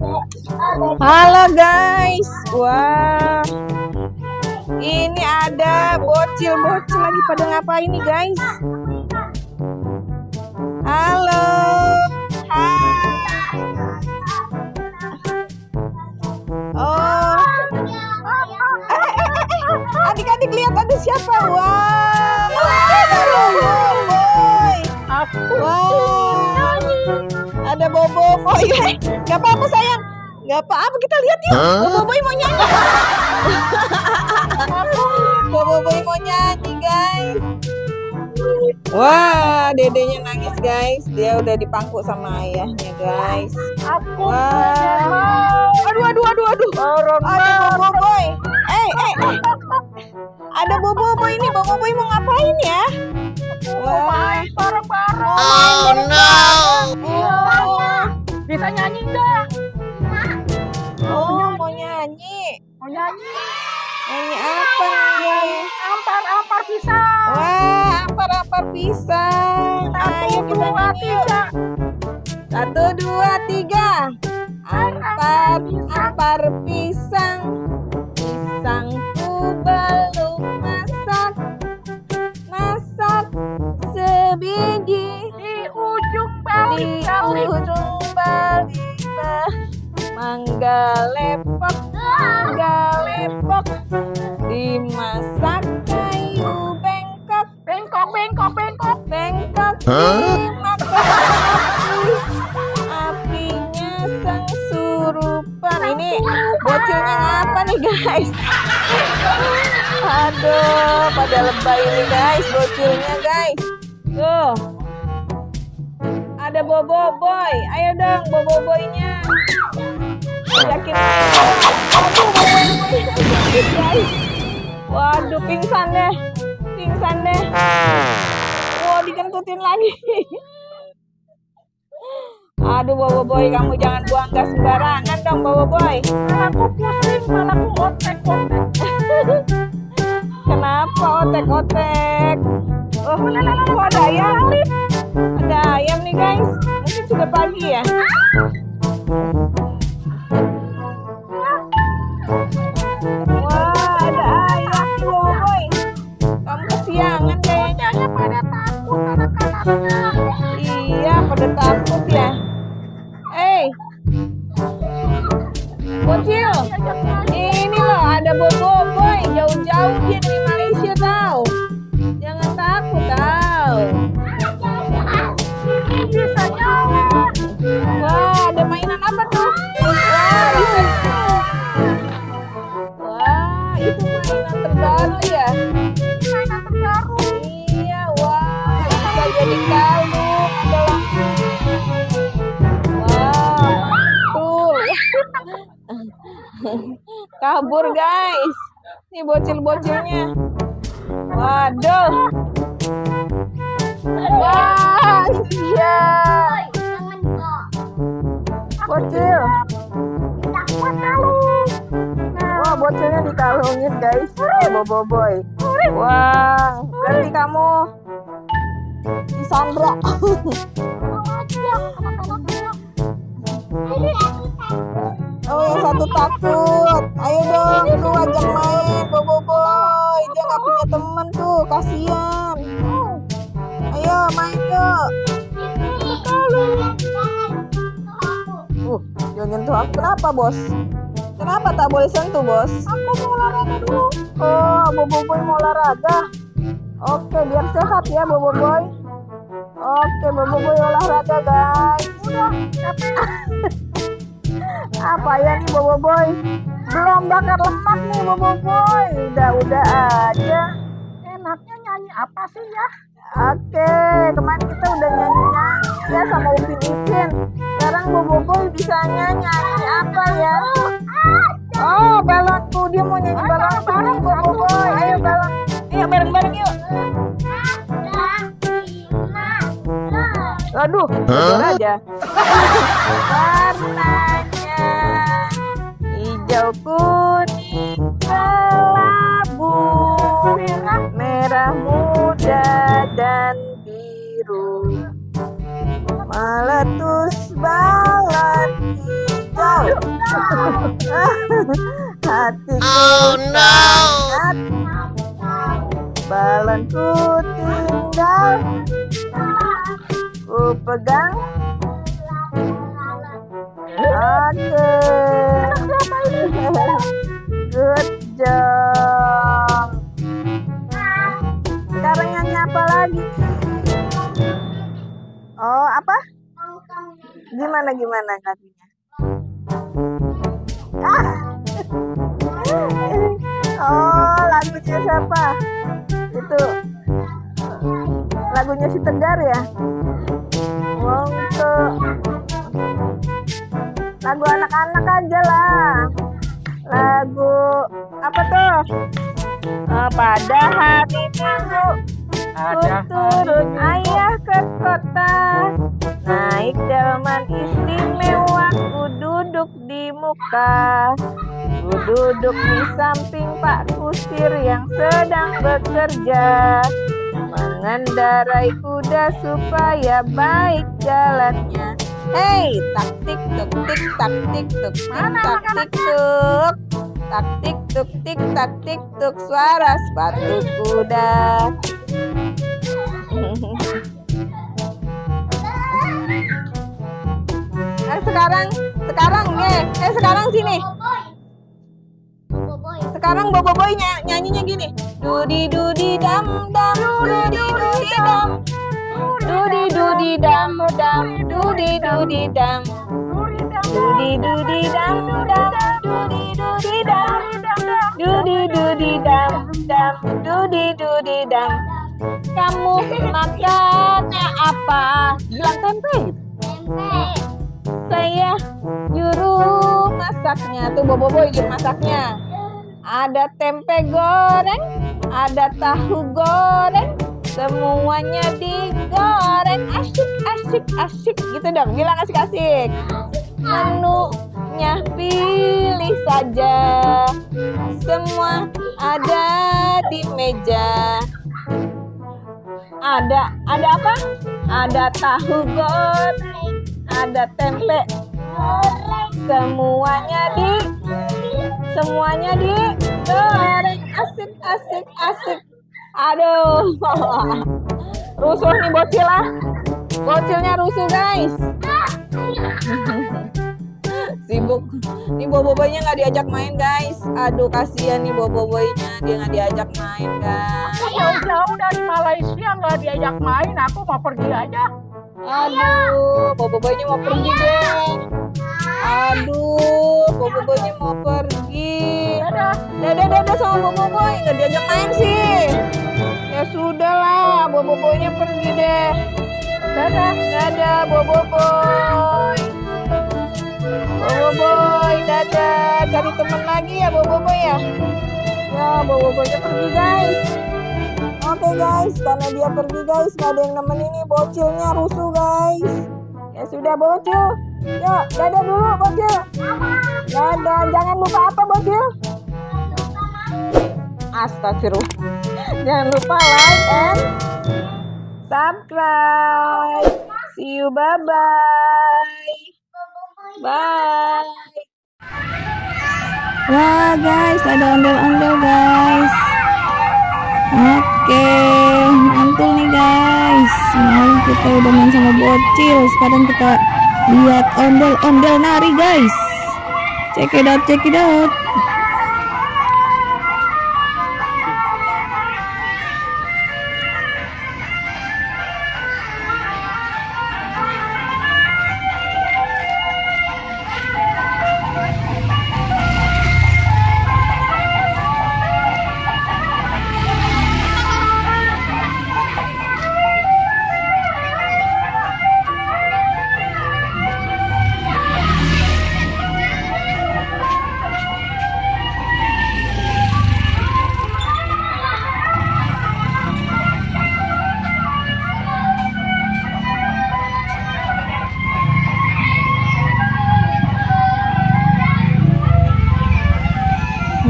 Halo guys, wah, ini ada bocil-bocil lagi pada ngapain nih guys? Halo, hai. Oh, adik-adik lihat ada siapa? Wah, wah, ada Bobo Boy. Gak apa-apa sayang, gak apa-apa, kita lihat yuk. Bobo Boy mau nyanyi. Bobo Boy mau nyanyi guys. Wah, dedenya nangis guys. Dia udah dipangku sama ayahnya guys. Wah, aduh. Ada Bobo Boy. Ada Bobo Boy ini. Bobo Boy mau ngapain ya? Wah, bareng-bareng. Oh no. Bisa nyanyi enggak? Oh, mau nyanyi. Mau nyanyi? Nyanyi apa nih? Ampar pisang. Wah, ampar pisang. Ayo kita nyanyi yuk. 1, 2, 3. Ampar pisang. Pisangku belum masak. Masak sebiji. Di ujung balik. Mangga lepok. Dimasak kayu bengkok. Dimakan apinya sengsurupan. Ini bocilnya apa nih guys? Aduh, pada lebay ini guys bocilnya guys. Tuh, ada Bobo Boy. Ayo dong Bobo Boy-nya. Yakin. Aduh, Bobo Boy sakit guys. Waduh, pingsan deh. Wow, dikentutin lagi. Aduh, Bobo Boy, kamu jangan buang gas sembarangan dong, Bobo Boy. Aku pusing, malaku otek. Kenapa otek-otek? Oh, ada ayam. Ada ayam nih guys. Mungkin sudah pagi ya. Wah, ada ayam nih Bobo Boy. Kamu kesiangan kayaknya. Pada takut anak-anaknya. Iya, pada takut ya. Bocil, ini loh ada Bobo Boy. Jauh-jauh dia dari Malaysia tahu. Jangan takut tahu. Bisa nyala. Wah, ada mainan apa tuh? Wah, bisa. Wah, itu mainan terbaru ya. Mainan terbaru. Iya, wah, bisa jadi kalung. Wah, tuh. Kabur guys. Ini bocil-bocilnya. Waduh. Wah, iya. Bocil. Wah, bocilnya dikalungin guys. Bobo Boy. Wah, berarti kamu disandra. Oh, yang satu takut. Ayo dong, tuh ajak main Bobo Boy. Dia nggak punya temen tuh, kasihan. Ayo main yuk. Jangan nyentuh aku. Kenapa bos? Kenapa tak boleh sentuh bos? Aku mau olahraga dulu. Oh, Bobo Boy mau olahraga. Oke, biar sehat ya Bobo Boy. Oke, Bobo Boy olahraga guys. Udah, capek. Apa ya nih Bobo Boy? Belum bakar lemak nih Bobo Boy. Udah aja. Enaknya nyanyi apa sih ya? Oke, kemarin kita udah nyanyi-nyanyi ya sama Upin Ipin. Sekarang Bobo Boy bisa nyanyi apa ya? Oh, balonku. Dia mau nyanyi balonku nih Bobo Boy. Ayo balon. Ayo bareng-bareng yuk. Aduh, tidur aja. Warnanya hijau, kuning, kelabu, merah muda dan biru. Meletus balon hijau. Hatiku Oh no. sangat, balonku tinggal ku pegang. Oke. Good job. Sekarang nyanyi apa lagi? Oh, apa? Gimana lagunya? Oh, lagunya siapa? Itu lagunya si Tegar ya? Lagu anak-anak aja lah. Lagu apa tuh? Pada hari Minggu ku turun ayah ke kota, naik delman istimewa, ku duduk di muka, ku duduk di samping Pak Kusir yang sedang bekerja, mengendarai kuda supaya baik jalannya. Hei, taktik tuk tik taktik tuk tik taktik tuk, taktik tuk tik taktik tuk, suara sepatu kuda. Sekarang sini. Sekarang Boboiboy nyanyinya gini. Dudi dudi dam dam, dudi dudi dam, dudi dudi dam dam, dudi dudi dam, dudi dudi dam dam, dudi dudi dam, dudi dudi dam dam, dudi dudi dam. Kamu makannya apa? Bilang tempe gitu. Saya juru masaknya. Tuh Boboiboy juru masaknya. Ada tempe goreng, ada tahu goreng, semuanya digoreng. Asyik, asyik, asyik. Gitu dong, bilang asik-asik. Menunya pilih saja, semua ada di meja. Ada apa? Ada tahu goreng, ada tempe goreng, semuanya digoreng. Asik, asik, asik. Aduh, rusuh nih bocil lah. Bocilnya rusuh guys. Sibuk. Nih Boboiboynya nggak diajak main guys. Aduh kasihan nih Boboiboynya, dia nggak diajak main guys. Jauh-jauh dari Malaysia nggak diajak main, aku mau pergi aja. Aduh, Boboiboynya mau pergi deh. Aduh, Boboiboynya mau pergi. Dadah sama Boboiboy, nggak diajak main sih. Ya sudah lah, Boboiboynya pergi deh. Dadah Boboiboy. Boboiboy, dadah. Cari teman lagi ya Boboiboy ya. Ya, Boboiboynya pergi guys. Oke guys, karena dia pergi guys, nggak ada yang nemenin nih, bocilnya rusuh guys. Ya sudah bocil, yuk dadah dulu bocil. Dadah, jangan lupa apa bocil? Astagfirullah. Jangan lupa like and subscribe. See you, bye-bye. Bye. Wah guys, ada ondel-ondel guys. Oke, mantul nih guys. Nah, kita udah main sama bocil. Sekarang kita lihat ondel-ondel nari guys. Check it out, check it out.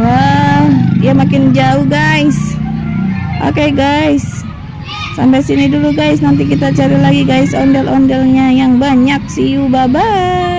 Wah, dia makin jauh guys. Oke guys, sampai sini dulu guys. Nanti kita cari lagi guys ondel-ondelnya yang banyak. See you, bye bye.